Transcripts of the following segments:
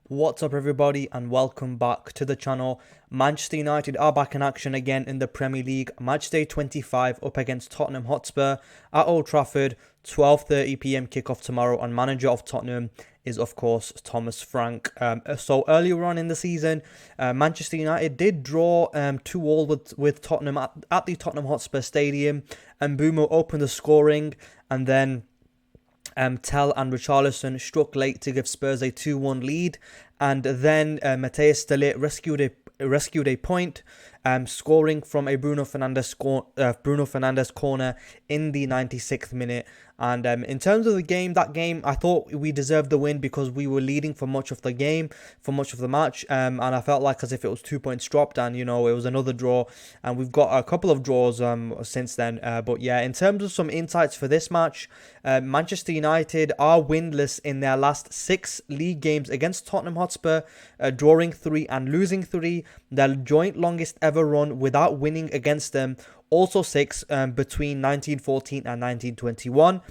What's up everybody and welcome back to the channel. Manchester United are back in action again in the Premier League. Matchday 25 up against Tottenham Hotspur at Old Trafford. 12:30 p.m. kickoff tomorrow, and manager of Tottenham is of course Thomas Frank. So earlier on in the season, Manchester United did draw 2-2 with Tottenham at the Tottenham Hotspur Stadium, and Mbeumo opened the scoring, and then Tell and Richarlison struck late to give Spurs a 2-1 lead, and then Matthias de Ligt rescued a point, scoring from a Bruno Fernandes corner in the 96th minute. And in terms of that game, I thought we deserved the win because we were leading for much of the game, for much of the match, and I felt like as if it was 2 points dropped, and it was another draw, and we've got a couple of draws since then. But yeah, in terms of some insights for this match, Manchester United are winless in their last 6 league games against Tottenham Hotspur, drawing 3 and losing 3. Their joint longest ever run without winning against them, also 6 between 1914 and 1921.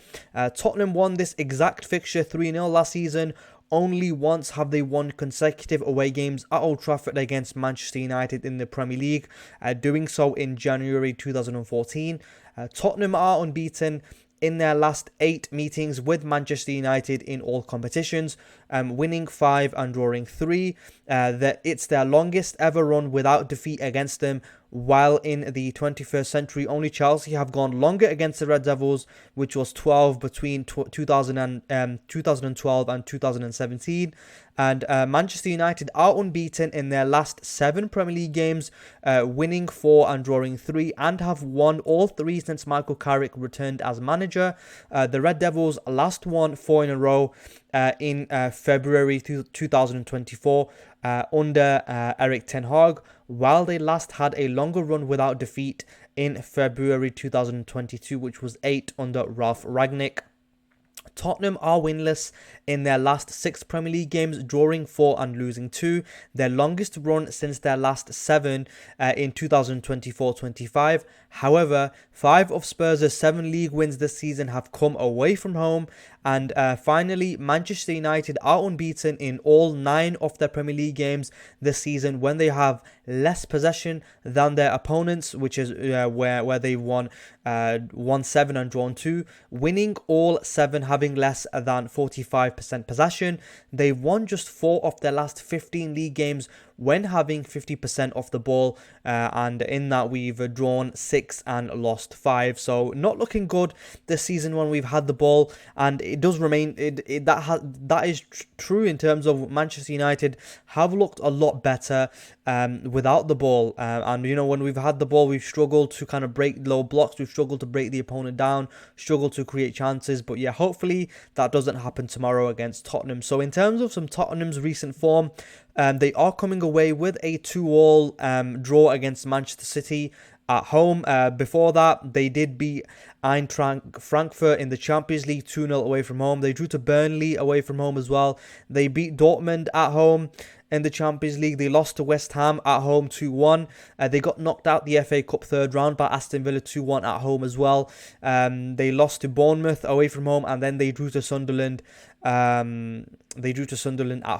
Tottenham won this exact fixture 3-0 last season. Only once have they won consecutive away games at Old Trafford against Manchester United in the Premier League, doing so in January 2014. Tottenham are unbeaten in their last 8 meetings with Manchester United in all competitions, winning 5 and drawing 3. It's their longest ever run without defeat against them, while in the 21st century only Chelsea have gone longer against the Red Devils, which was 12 between 2012 and 2017. And Manchester United are unbeaten in their last 7 Premier League games, winning 4 and drawing 3, and have won all 3 since Michael Carrick returned as manager. The Red Devils last won 4 in a row in February 2024 under Erik ten Hag, while they last had a longer run without defeat in February 2022, which was 8 under Ralf Rangnick. Tottenham are winless in their last 6 Premier League games, drawing 4 and losing 2, their longest run since their last 7 in 2024-25. However, 5 of Spurs' 7 league wins this season have come away from home. And finally, Manchester United are unbeaten in all 9 of their Premier League games this season, when they have less possession than their opponents, which is where they've won 7 and drawn 2, winning all 7, having less than 45% possession. They've won just 4 of their last 15 league games when having 50% of the ball, and in that we've drawn 6 and lost 5. So not looking good this season when we've had the ball, and it does remain that is true in terms of Manchester United have looked a lot better without the ball, and when we've had the ball, we've struggled to kind of break low blocks, we've struggled to break the opponent down, struggled to create chances. But yeah, hopefully that doesn't happen tomorrow against Tottenham. So in terms of some Tottenham's recent form, they are coming away with a 2-2 draw against Manchester City at home. Before that, they did beat Eintracht Frankfurt in the Champions League 2-0 away from home. They drew to Burnley away from home as well. They beat Dortmund at home in the Champions League. They lost to West Ham at home 2-1. They got knocked out the FA Cup third round by Aston Villa 2-1 at home as well. They lost to Bournemouth away from home, and then they drew to Sunderland. At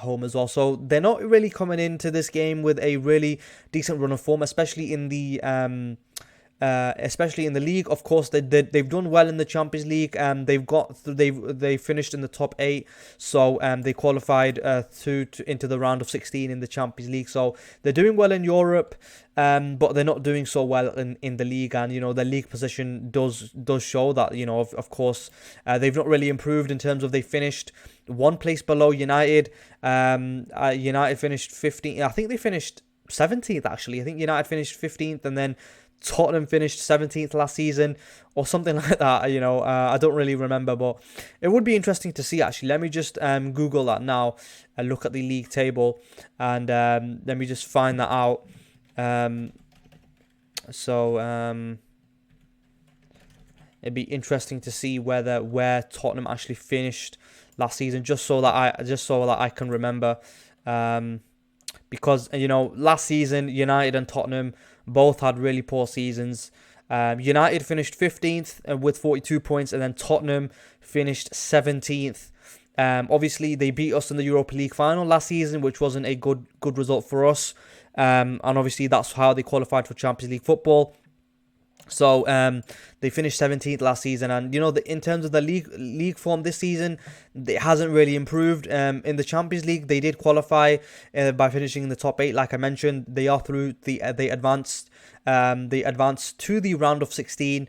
home as well. So they're not really coming into this game with a really decent run of form, especially in the league. Of course, they've done well in the Champions League. They finished in the top 8, so they qualified into the round of 16 in the Champions League. So they're doing well in Europe, but they're not doing so well in the league, and their league position does show that. Of course, they've not really improved in terms of they finished 1 place below United. United finished 15th. I think they finished 17th actually. I think United finished 15th, and then Tottenham finished 17th last season or something like that. I don't really remember, but it would be interesting to see actually. Let me just Google that now and look at the league table, and let me just find that out. It'd be interesting to see where Tottenham actually finished last season, just so that I can remember, because last season United and Tottenham both had really poor seasons. United finished 15th with 42 points, and then Tottenham finished 17th Obviously, they beat us in the Europa League final last season, which wasn't a good result for us. And obviously, that's how they qualified for Champions League football. So they finished 17th last season, and in terms of the league form this season, it hasn't really improved. In the Champions League, they did qualify by finishing in the top 8. Like I mentioned, they are through they advanced. They advanced to the round of 16.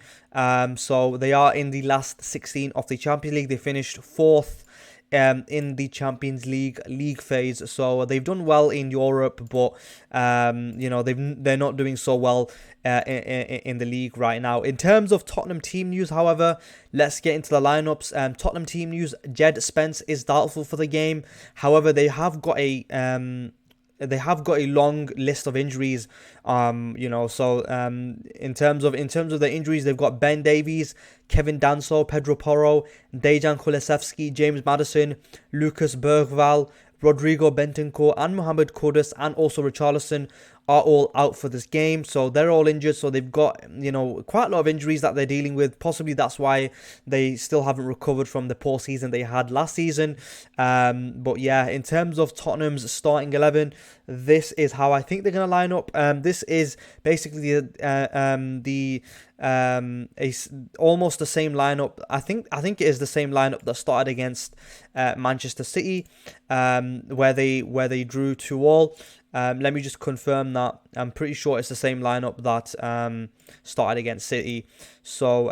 So they are in the last 16 of the Champions League. They finished 4th in the Champions League phase. So they've done well in Europe, but they're not doing so well in the league right now. In terms of Tottenham team news, however, let's get into the lineups. Tottenham team news: Jed Spence is doubtful for the game. However, they have got a long list of injuries. In terms of the injuries, they've got Ben Davies, Kevin Danso, Pedro Porro, Dejan Kulusevski, James Maddison, Lucas Bergvall, Rodrigo Bentancur, and Mohamed Kudus, and also Richarlison are all out for this game. So they're all injured. So they've got, quite a lot of injuries that they're dealing with. Possibly that's why they still haven't recovered from the poor season they had last season. But yeah, in terms of Tottenham's starting 11, this is how I think they're going to line up. This is basically almost the same lineup. I think it is the same lineup that started against Manchester City, where they drew 2-2. Let me just confirm that. I'm pretty sure it's the same lineup that started against City. So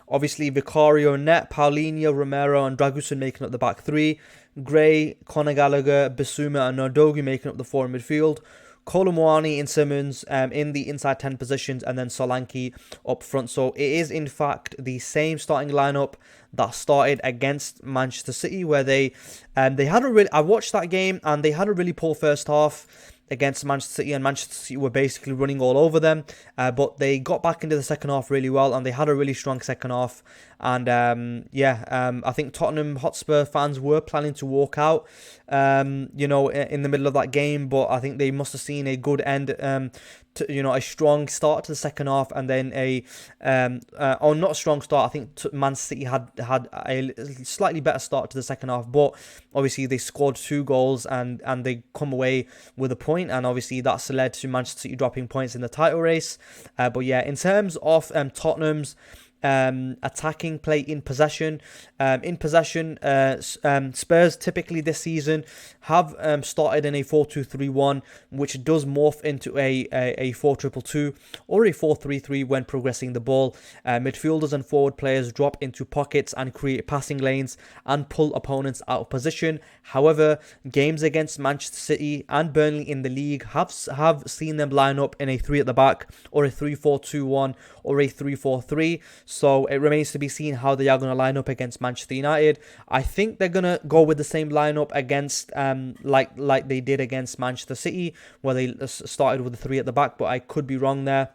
obviously Vicario, Net, Paulinho, Romero, and Dragusin making up the back three. Gray, Conor Gallagher, Bissouma, and Nordogu making up the four in midfield. Kolomuani and Simmons in the inside 10 positions, and then Solanke up front. So it is in fact the same starting lineup that started against Manchester City, where they had a really. I watched that game and they had a really poor first half against Manchester City, and Manchester City were basically running all over them. But they got back into the second half really well, and they had a really strong second half. And I think Tottenham Hotspur fans were planning to walk out, in the middle of that game, but I think they must have seen a good end, a strong start to the second half, and then not a strong start. I think Man City had a slightly better start to the second half, but obviously they scored 2 goals and they come away with a point, and obviously that's led to Manchester City dropping points in the title race. But yeah, in terms of Tottenham's attacking play in possession. Spurs typically this season have started in a 4-2-3-1, which does morph into a 4-2-2 or a 4-3-3 when progressing the ball. Midfielders and forward players drop into pockets and create passing lanes and pull opponents out of position. However, games against Manchester City and Burnley in the league have seen them line up in a 3 at the back, or a 3-4-2-1, or a 3-4-3. So it remains to be seen how they are going to line up against Manchester United. I think they're going to go with the same lineup against like they did against Manchester City, where they started with the 3 at the back, but I could be wrong there.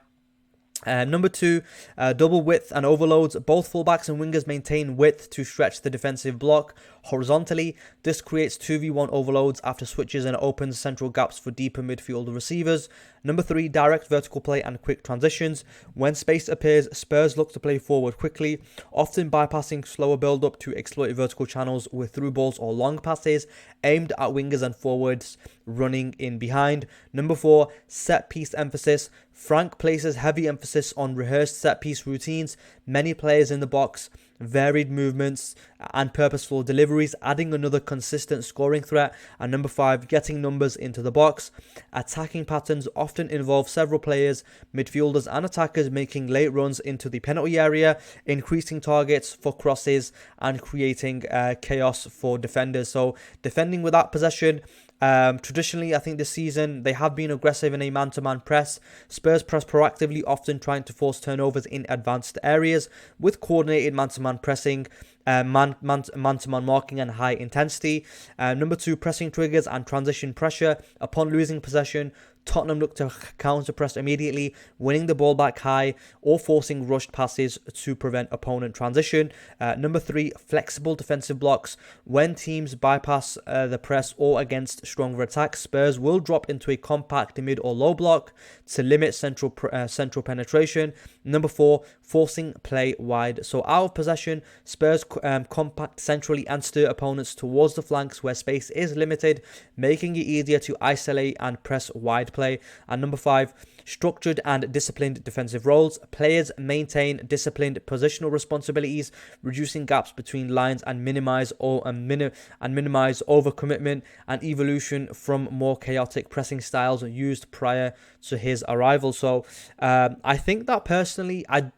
Number 2, double width and overloads. Both fullbacks and wingers maintain width to stretch the defensive block horizontally. This creates 2v1 overloads after switches and opens central gaps for deeper midfield receivers. Number 3, direct vertical play and quick transitions. When space appears, Spurs look to play forward quickly, often bypassing slower build-up to exploit vertical channels with through balls or long passes aimed at wingers and forwards running in behind. Number 4, set piece emphasis. Frank places heavy emphasis on rehearsed set piece routines, many players in the box, varied movements and purposeful deliveries, adding another consistent scoring threat. And number 5, getting numbers into the box. Attacking patterns often involve several players, midfielders and attackers making late runs into the penalty area, increasing targets for crosses and creating chaos for defenders. So defending without possession. Traditionally, I think this season they have been aggressive in a man-to-man press. Spurs press proactively, often trying to force turnovers in advanced areas with coordinated man-to-man pressing, man-to-man marking and high intensity. Number 2, pressing triggers and transition pressure. Upon losing possession, Tottenham look to counter-press immediately, winning the ball back high or forcing rushed passes to prevent opponent transition. Number 3, flexible defensive blocks. When teams bypass the press or against stronger attacks, Spurs will drop into a compact mid or low block to limit central penetration. Number 4, forcing play wide. So out of possession, Spurs compact centrally and steer opponents towards the flanks where space is limited, making it easier to isolate and press wide play. And number 5, structured and disciplined defensive roles. Players maintain disciplined positional responsibilities, reducing gaps between lines and minimize overcommitment and evolution from more chaotic pressing styles used prior to his arrival. So I think that personally, I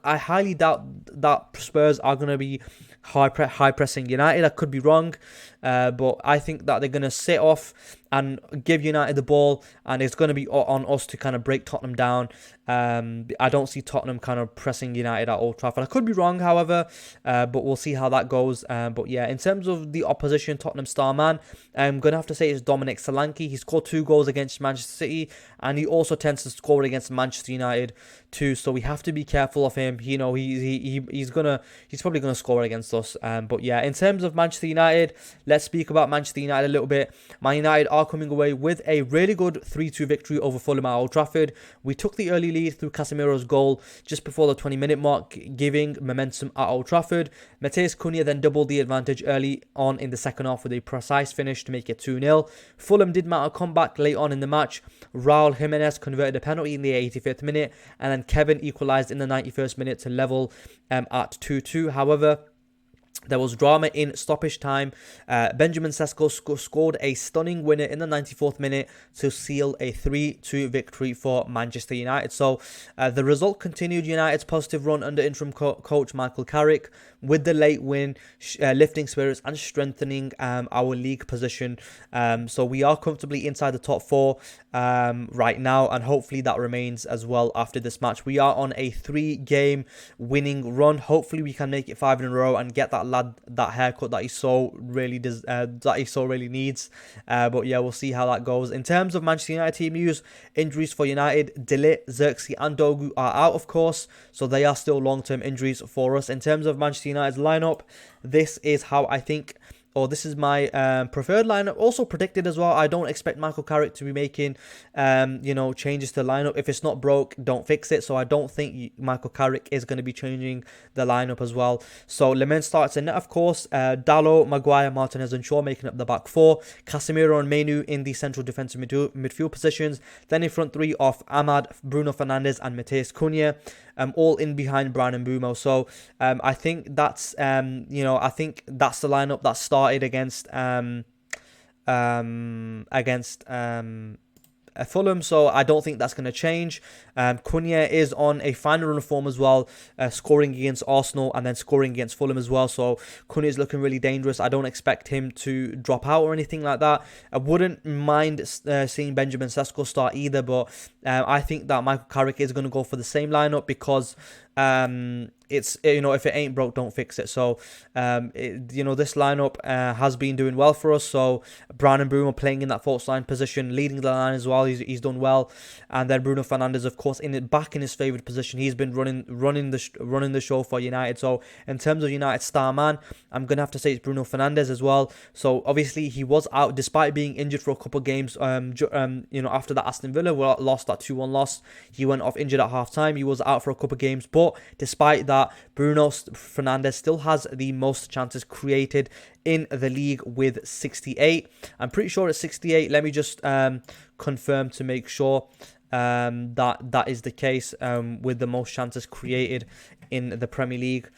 highly doubt that Spurs are going to be high pressing United. I could be wrong, but I think that they're going to sit off and give United the ball, and it's going to be on us to kind of break Tottenham down. I don't see Tottenham kind of pressing United at Old Trafford. I could be wrong, however, but we'll see how that goes. But yeah, in terms of the opposition, Tottenham star man, I'm going to have to say it's Dominic Solanke. He scored 2 goals against Manchester City, and he also tends to score against Manchester United too. So we have to be careful of him. You know, he's probably gonna score against us. But yeah, in terms of Manchester United, let's speak about Manchester United a little bit. Man United are coming away with a really good 3-2 victory over Fulham at Old Trafford. We took the early lead through Casemiro's goal just before the 20-minute mark, giving momentum at Old Trafford. Matheus Cunha then doubled the advantage early on in the second half with a precise finish to make it 2-0. Fulham did mount a comeback late on in the match. Raul Jimenez converted a penalty in the 85th minute, and then Kevin equalised in the 91st minute to level at 2-2. However, there was drama in stoppage time. Benjamin Sesko scored a stunning winner in the 94th minute to seal a 3-2 victory for Manchester United. So the result continued United's positive run under interim coach Michael Carrick, with the late win lifting spirits and strengthening our league position. So we are comfortably inside the top 4 right now, and hopefully that remains as well after this match. We are on a 3-game winning run. Hopefully we can make it 5 in a row and get that lad that haircut that he so really needs. But yeah, we'll see how that goes. In terms of Manchester United team news, injuries for United: De Ligt, Xerxes and Dogu are out, of course, so they are still long-term injuries for us. In terms of Manchester United's lineup, this is how I think, or this is my preferred lineup. Also predicted as well. I don't expect Michael Carrick to be making changes to the lineup. If it's not broke, don't fix it. So I don't think Michael Carrick is going to be changing the lineup as well. So Lemon starts in net, of course. Dalot, Maguire, Martinez and Shaw making up the back 4. Casemiro and Menu in the central defensive midfield positions. Then in front 3 of Ahmad, Bruno Fernandes and Matheus Cunha. All in behind Bryan Mbeumo. So I think that's I think that's the lineup that started against Fulham, so I don't think that's going to change. Cunha is on a fine run of form as well, scoring against Arsenal and then scoring against Fulham as well. So Cunha is looking really dangerous. I don't expect him to drop out or anything like that. I wouldn't mind seeing Benjamin Sesko start either, but I think that Michael Carrick is going to go for the same lineup because it's, if it ain't broke, don't fix it. So this lineup has been doing well for us. So Bryan Mbeumo playing in that false line position, leading the line as well. He's done well, and then Bruno Fernandes, of course, back in his favoured position. He's been running the show for United. So in terms of United star man, I'm gonna have to say it's Bruno Fernandes as well. So obviously he was out despite being injured for a couple of games. After that Aston Villa lost, that 2-1 loss, he went off injured at half time. He was out for a couple of games, but despite that, Bruno Fernandes still has the most chances created in the league with 68. I'm pretty sure it's 68. Let me just confirm to make sure that is the case, with the most chances created in the Premier League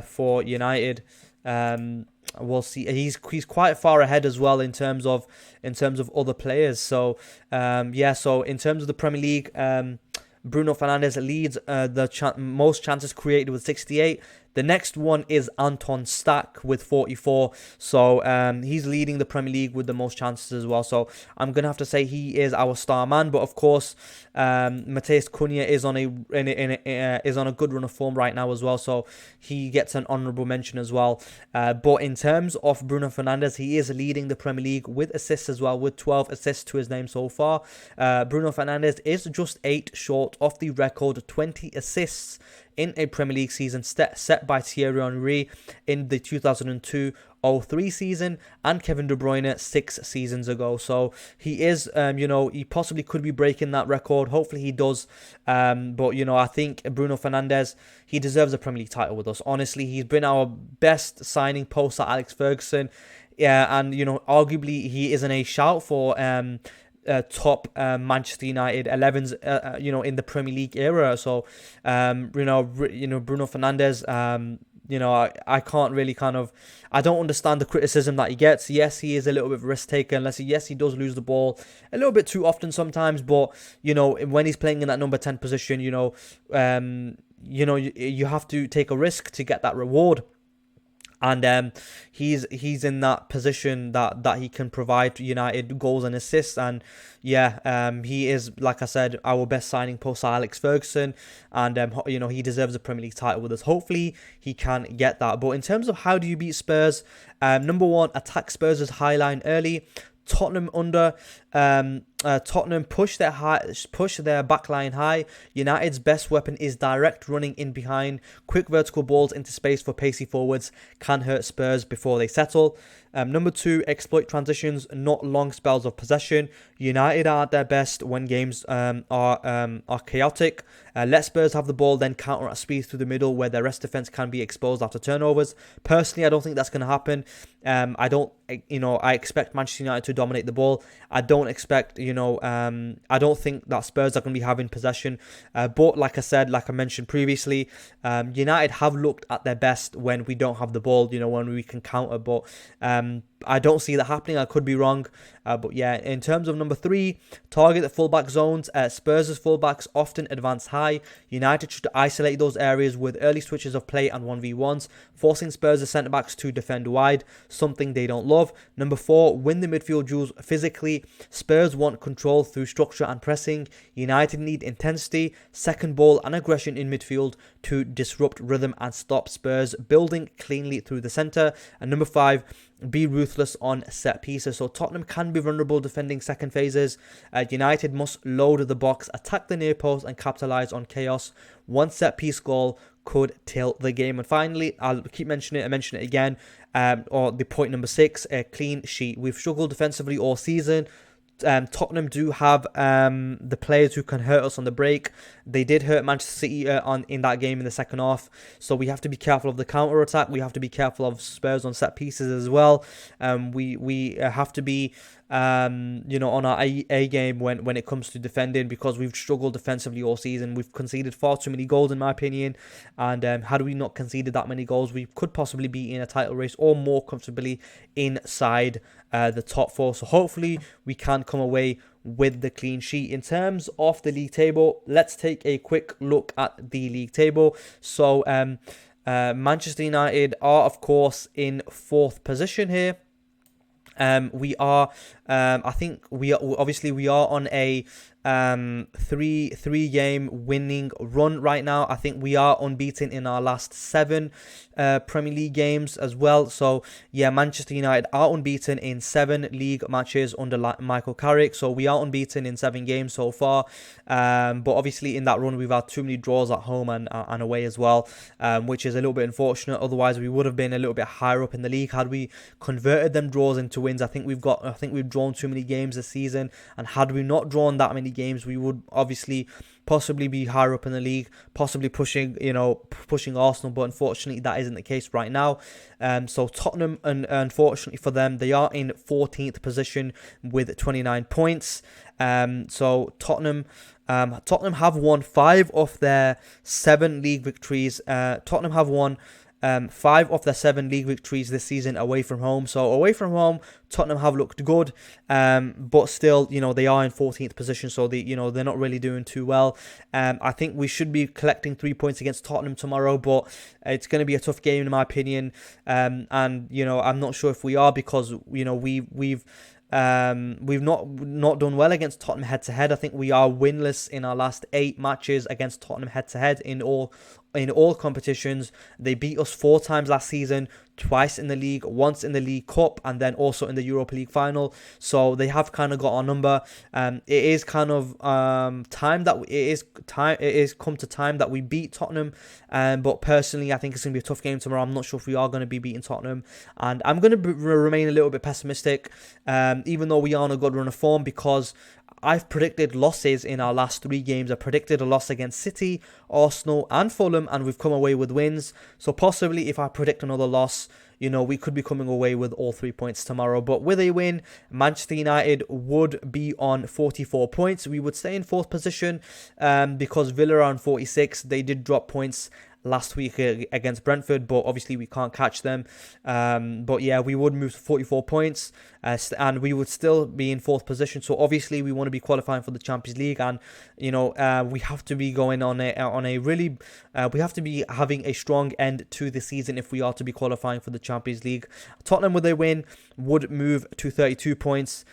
for United. We'll see. He's quite far ahead as well in terms of other players. So so in terms of the Premier League, Bruno Fernandes leads the most chances created with 68. The next one is Anton Stack with 44. So he's leading the Premier League with the most chances as well. So I'm going to have to say he is our star man. But of course, Matheus Cunha is on a good run of form right now as well. So he gets an honourable mention as well. But in terms of Bruno Fernandes, he is leading the Premier League with assists as well, with 12 assists to his name so far. Bruno Fernandes is just 8 short of the record 20 assists in a Premier League season set by Thierry Henry in the 2002-03 season, and Kevin De Bruyne 6 seasons ago. So he is, he possibly could be breaking that record. Hopefully he does. But, I think Bruno Fernandes, he deserves a Premier League title with us. Honestly, he's been our best signing post at Alex Ferguson. Yeah, and, arguably he is in a shout for top Manchester United 11s, in the Premier League era. So, Bruno Fernandes, I can't really I don't understand the criticism that he gets. Yes, he is a little bit of a risk taker. Yes, he does lose the ball a little bit too often sometimes. But, when he's playing in that number 10 position, you have to take a risk to get that reward. And he's in that position that he can provide United goals and assists. And he is, like I said, our best signing post Alex Ferguson. And he deserves a Premier League title with us. Hopefully he can get that. But in terms of how do you beat Spurs, number one, attack Spurs' high line early. Tottenham push their back line high. United's best weapon is direct running in behind. Quick vertical balls into space for pacey forwards can hurt Spurs before they settle. Number two, exploit transitions, not long spells of possession. United are at their best when games are chaotic. Let Spurs have the ball, then counter at speed through the middle where their rest defense can be exposed after turnovers. Personally, I don't think that's going to happen. I expect Manchester United to dominate the ball. I don't expect, I don't think that Spurs are going to be having possession. But like I mentioned previously, United have looked at their best when we don't have the ball, when we can counter. But I don't see that happening. I could be wrong. But in terms of number three, target the fullback zones. Spurs' fullbacks often advance high. United should isolate those areas with early switches of play and 1v1s, forcing Spurs' centre-backs to defend wide, something they don't love. Number four, win the midfield duels physically. Spurs want control through structure and pressing. United need intensity, second ball and aggression in midfield to disrupt rhythm and stop Spurs building cleanly through the centre. And number five, be ruthless on set pieces. So Tottenham can be vulnerable defending second phases. United must load the box, attack the near post and capitalise on chaos. One set piece goal could tilt the game. And finally, I'll keep mentioning it, I mention it again, or the point number six, a clean sheet. We've struggled defensively all season. Tottenham do have the players who can hurt us on the break. They did hurt Manchester City in that game in the second half, so we have to be careful of the counter attack. We have to be careful of Spurs on set pieces as well. We have to be on our A game when it comes to defending, because we've struggled defensively all season. We've conceded far too many goals in my opinion, and had we not conceded that many goals, we could possibly be in a title race or more comfortably inside the top four. So hopefully we can come away with the clean sheet. In terms of the league table, let's take a quick look at the league table. So Manchester United are of course in fourth position here. We are I think we are on a three game winning run right now. I think we are unbeaten in our last 7 Premier League games as well. So Manchester United are unbeaten in 7 league matches under Michael Carrick. So we are unbeaten in 7 games so far. But obviously in that run we've had too many draws at home and away as well, which is a little bit unfortunate. Otherwise we would have been a little bit higher up in the league had we converted them draws into wins. I think we've drawn too many games this season, and had we not drawn that many games, we would obviously possibly be higher up in the league, possibly pushing Arsenal, but unfortunately that isn't the case right now. So Tottenham, and unfortunately for them, they are in 14th position with 29 points. So Tottenham have won 5 of their 7 league victories. Tottenham have won 5 of their 7 league victories this season away from home. So away from home, Tottenham have looked good, but still, they are in 14th position, so they're not really doing too well. I think we should be collecting 3 points against Tottenham tomorrow, but it's going to be a tough game in my opinion. And I'm not sure if we are, because we've not done well against Tottenham head to head. I think we are winless in our last 8 matches against Tottenham head to head in all in all competitions. They beat us 4 times last season, twice in the league, once in the League Cup, and then also in the Europa League final. So they have kind of got our number. It is kind of time that it is come to time that we beat Tottenham. But personally, I think it's gonna be a tough game tomorrow. I'm not sure if we are going to be beating Tottenham, and I'm going to remain a little bit pessimistic, even though we are on a good run of form, because I've predicted losses in our last 3 games. I predicted a loss against City, Arsenal and Fulham, and we've come away with wins. So possibly if I predict another loss, we could be coming away with all 3 points tomorrow. But with a win, Manchester United would be on 44 points. We would stay in 4th position because Villa are on 46. They did drop points last week against Brentford, but obviously we can't catch them. But yeah, we would move to 44 points, and we would still be in 4th position. So obviously we want to be qualifying for the Champions League, and we have to be going on a really we have to be having a strong end to the season if we are to be qualifying for the Champions League. Tottenham, with a win, would move to 32 points,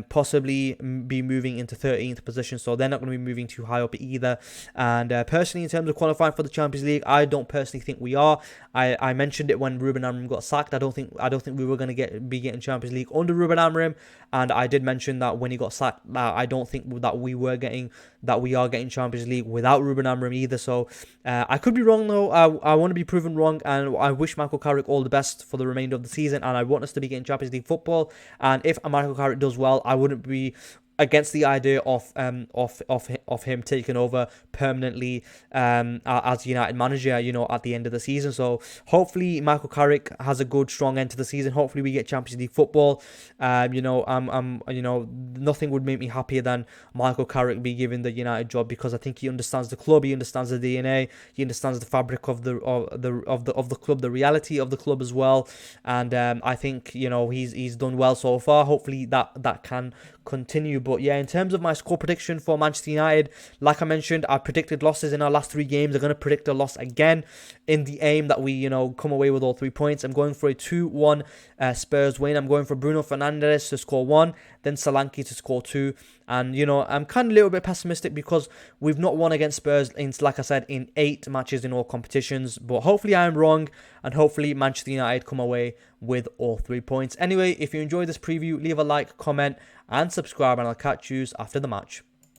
possibly be moving into 13th position. So they're not going to be moving too high up either. And personally, in terms of qualifying for the Champions League, I don't personally think we are. I mentioned it when Ruben Amorim got sacked. I don't think we were going to be getting Champions League under Ruben Amorim, and I did mention that when he got sacked, I don't think that we are getting Champions League without Ruben Amorim either. So I could be wrong though. I want to be proven wrong, and I wish Michael Carrick all the best for the remainder of the season, and I want us to be getting Champions League football. And if Michael Carrick does well, I wouldn't be against the idea of him taking over permanently as United manager, at the end of the season. So hopefully Michael Carrick has a good, strong end to the season. Hopefully we get Champions League football. Nothing would make me happier than Michael Carrick be given the United job, because I think he understands the club, he understands the DNA, he understands the fabric of the club, the reality of the club as well. And I think he's done well so far. Hopefully that can continue. But yeah, in terms of my score prediction for Manchester United, like I mentioned, I predicted losses in our last 3 games. I'm going to predict a loss again in the aim that we come away with all 3 points. I'm going for a 2-1 Spurs win. I'm going for Bruno Fernandes to score 1, then Solanke to score 2. And I'm kind of a little bit pessimistic because we've not won against Spurs like I said, in 8 matches in all competitions. But hopefully I am wrong, and hopefully Manchester United come away with all 3 points. Anyway, if you enjoyed this preview, leave a like, comment and subscribe, and I'll catch you after the match.